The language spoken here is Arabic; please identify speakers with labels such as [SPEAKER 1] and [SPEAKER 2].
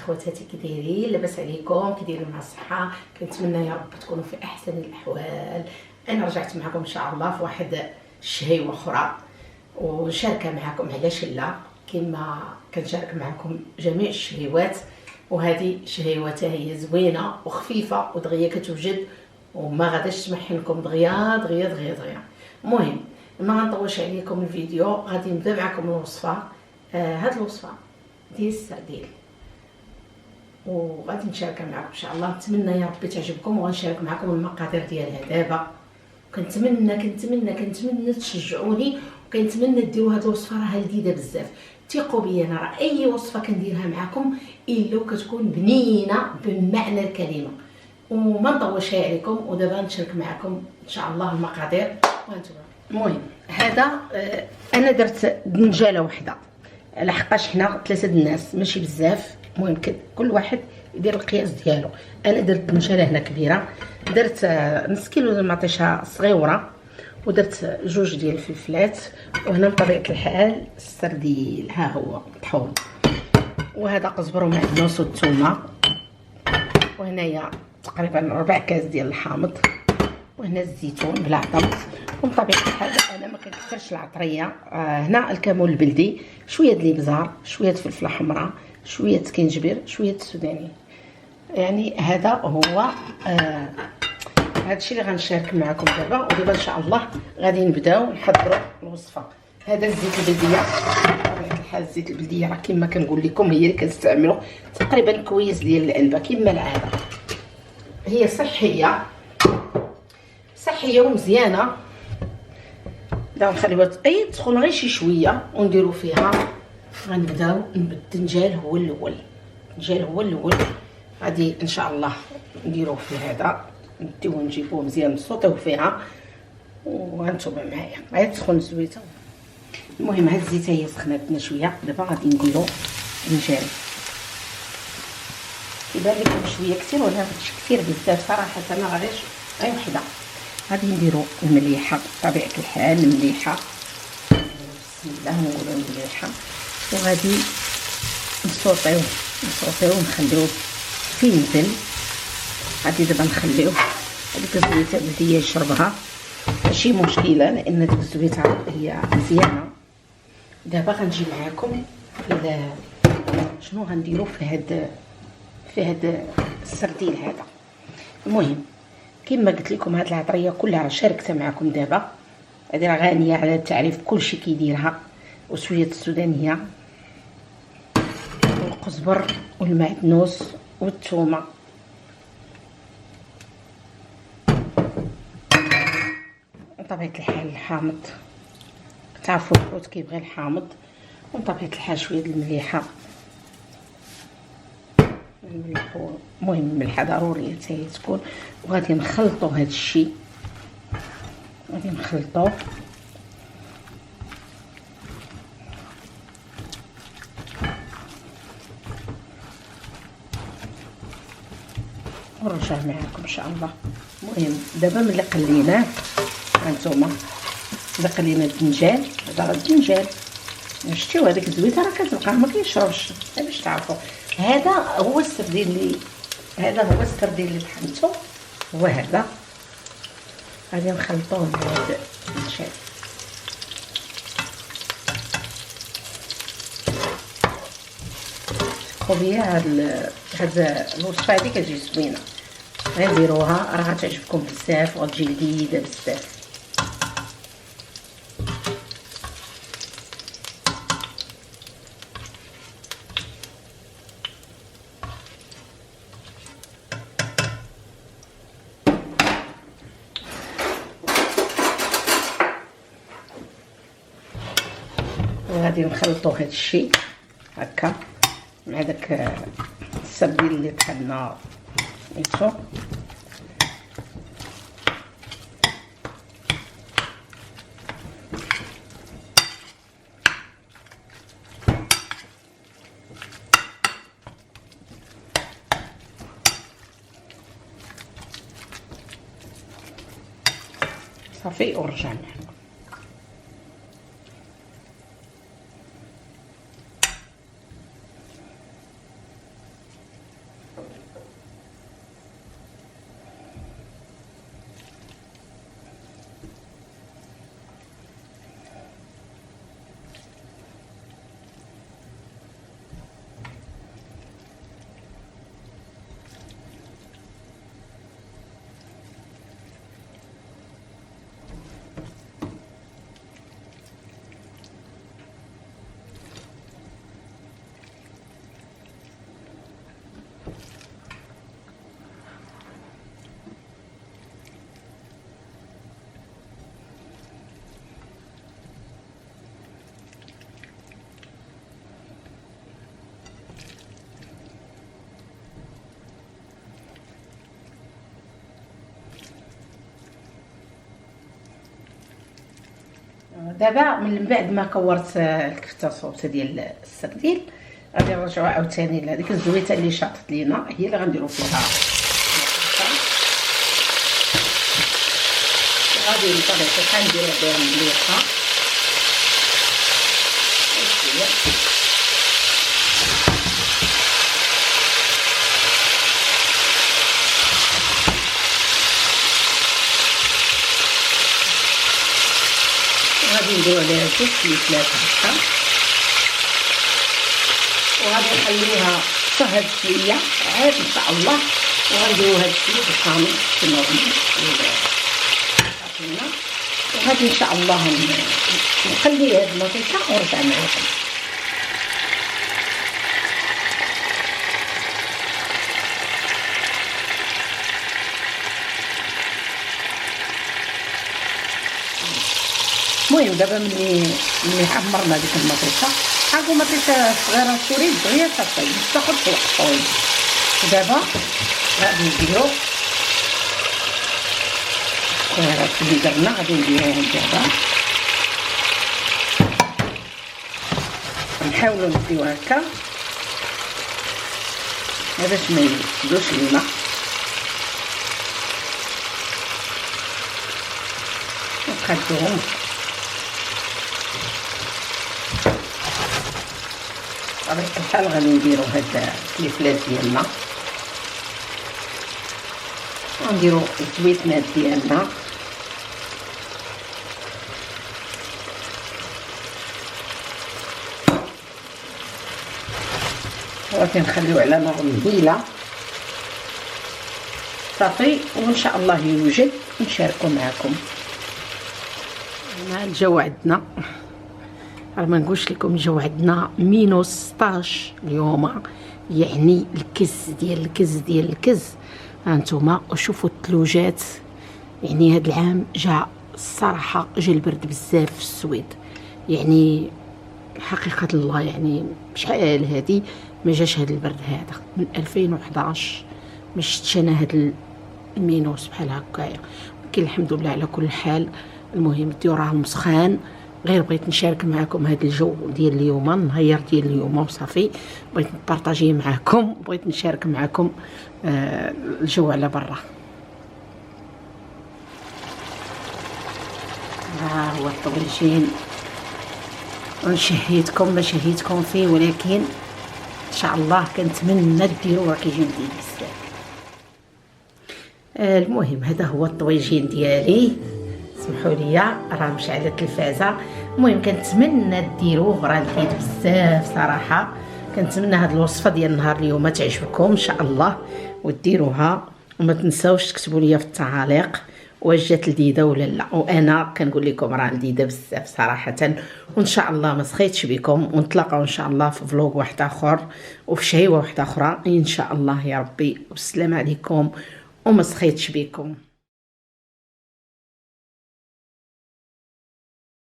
[SPEAKER 1] خواتاتي كي دايرين؟ لاباس عليكم؟ كي دايرين مع الصحه؟ كنتمنى يا رب تكونوا في احسن الاحوال. انا رجعت معكم ان شاء الله في واحد الشهيوه اخرى ونشاركها معكم. علاش لا؟ كما كنشارك معكم جميع الشهيوات، وهذه شهيواتها هي زوينه وخفيفه ودغيا كتوجد وما غاداش تمحنكم دغيا دغيا دغيا دغيا. المهم ما غنطولش عليكم الفيديو، غادي نبدا معكم الوصفه. هاد الوصفه ديال السردين وغادي نشاركها معكم ان شاء الله. نتمنى يا ربي تعجبكم وغنشارك معكم المقادير ديالها دابا. كنتمنى تشجعوني، وكنتمنى ديروا هاد الوصفه، راها لذيذه بزاف. ثقوا بيا، انا راه اي وصفه كنديرها معكم الا كتكون بنينه بمعنى الكلمه. وما نطولش عليكم، ودابا نشارك معكم ان شاء الله المقادير وانتم. المهم هذا انا درت دنجاله وحده، لحقاش حنا 3 الناس ماشي بزاف. المهم كل واحد يدير القياس ديالو. انا درت دنجاله هنا كبيره، درت نص كيلو د المطيشه صغيره، ودرت 2 ديال الفلفلات، وهنا بطبيعه الحال السرديل ها هو مطحون، وهذا قزبر ومعدنوس والثومه، وهنايا تقريبا 4 كاس ديال الحامض، وهنا الزيتون بلا عظم. وبطبيعه الحال انا ما كنكثرش العطريه. هنا الكمون البلدي، شويه د الابزار، شويه فلفله حمراء، شويه كنجبير، شويه السوداني. يعني هذا هو هادشي اللي غنشارك معكم دابا. ودابا ان شاء الله غادي نبداو نحضروا الوصفه. هذا الزيت البلديه، بطبيعه الحال الزيت البلديه راه كما كنقول لكم هي اللي كنستعملوا تقريبا كويس ديال العلبه كما العاده. هي صحيه ومزيانه. دابا نخليوها تسخن غير شي شويه ونديرو فيها. غنبداو بالدنجال هو الاول. غادي ان شاء الله نديروه في هذا، نديوه نجيبوه مزيان نصوطيوه فيها، وهانتوما معايا غير تسخن زويته. المهم هاد الزيت هي سخناتنا شويه، دابا غادي نقولو دنجال. كيبان لكم شويه كثير ولا ماشي كثير بزاف صراحه، انا غير وحده. غادي نديرو المليحه بطبيعه الحال، المليحه بسم الله نقولو المليحه، وغادي نصوطيوه ونخليوه في ينزل. غادي دابا نخليوه هذيك الزويته البلديه يشربها، ماشي مشكله لان ديك الزويته هي مزيانه. دابا غنجي معاكم شنو غنديرو في هاد السردين هذا. المهم كما قلت لكم هاد العطريه كلها راه شاركتها معكم دابا. هذه راه غانيه على التعريف، كلشي كيديرها، وشويه السودانيه والقزبر والمعدنوس والثومه. بطبيعه الحال الحامض، تعرفوا الحوت كيبغي الحامض، وبطبيعه الحال شويه المليحه. المهم الملحه ضروريه حتى هي تكون. وغادي نخلطوا هذا الشيء، غادي نخلطوه ونرجع معكم ان شاء الله. المهم دابا ملي قليناه هانتوما، ملي قلينا الدنجال، هذا راه الدنجال شتيو هذيك الزويته راه كتبقى ما كيشربش. باش تعرفوا هذا هو السردين اللي طحنته، هو هذا. غادي نخلطوه بهذا الدنجال. خويا هاد الوصفه هادي كتجي زوينه، غنديروها راه غتعجبكم بزاف وغتجي لذيذه بزاف. غادي نخلطوا هذا الشيء هكا مع داك السردين اللي طحنا نيتو. صافي ورجعنا. دابا من بعد ما كورت الكفته الصوبته ديال السردين غادي نرجعوا عاوتاني لهذيك الزويته اللي شاطت لينا، هي اللي غنديروا فيها غادي بطبيعه الحال نديروا بها المليحه غادي نديرو عليها جوج ثلاثه هكا، وغادي نخليوها تشهد شويه عاد ان شاء الله، وغنديرو هاد الشيء بالكامل كما صافينا، وغادي ان شاء الله نخلي هاد المطيشه ونرجع معكم. المهم دابا ملي حمرنا ديك المطيشه، هاكو مطيشه صغيره شوري دغيا صافي باش تاخد وقت طويل. ودابا غادي نديرو الكويرات اللي درنا غادي نديروهم دابا، نحاولوا نديو هكا باش ما يفسدوش لينا. نقادوهم بطبيعة الحال. غادي نديرو هاد الفلفلات ديالنا، غنديرو الزويتنات ديالنا، وغادي نخليو على نار مهيله صافي، وان شاء الله يوجد نشاركو معكم. هنا الجو عندنا راه ما نقولش لكم الجو عندنا مينوس 16 اليوم، يعني الكز. هانتوما وشوفوا الثلوجات، يعني هاد العام جا الصراحه جا البرد بزاف في السويد، يعني حقيقه الله يعني شحال هادي ما جاش هاد البرد هذا من 2011 ما شفتش انا هاد المينوس بحال هكايا، ولكن الحمد لله على كل حال. المهم الديو راه مسخان، غير بغيت نشارك معكم هذا الجو ديال اليوم، النهار ديال اليوم وصافي، بغيت نبارطاجيه معكم، بغيت نشارك معكم الجو على برا. ها هو الطبيجين، ونشهيتكم ما شهيتكم فيه، ولكن ان شاء الله كنتمنى ديروه كيجي مزيان بزاف. المهم هذا هو الطويجين ديالي، سمحوا لي راه مشعله التلفازه. المهم كنتمنى ديروه، راه لذيذ بزاف صراحه. كنتمنى هاد الوصفه ديال نهار اليوم تعجبكم ان شاء الله وديروها، وما تنساوش تكتبوا لي في التعاليق واش جات لذيذه ولا لا، وانا كنقول لكم راه لذيذه بزاف صراحه. وان شاء الله ما سخيتش بكم، ونتلاقاو ان شاء الله في فلوق واحد اخر وفي شهيوه واحده اخرى ان شاء الله يا ربي. والسلام عليكم وما سخيتش بكم.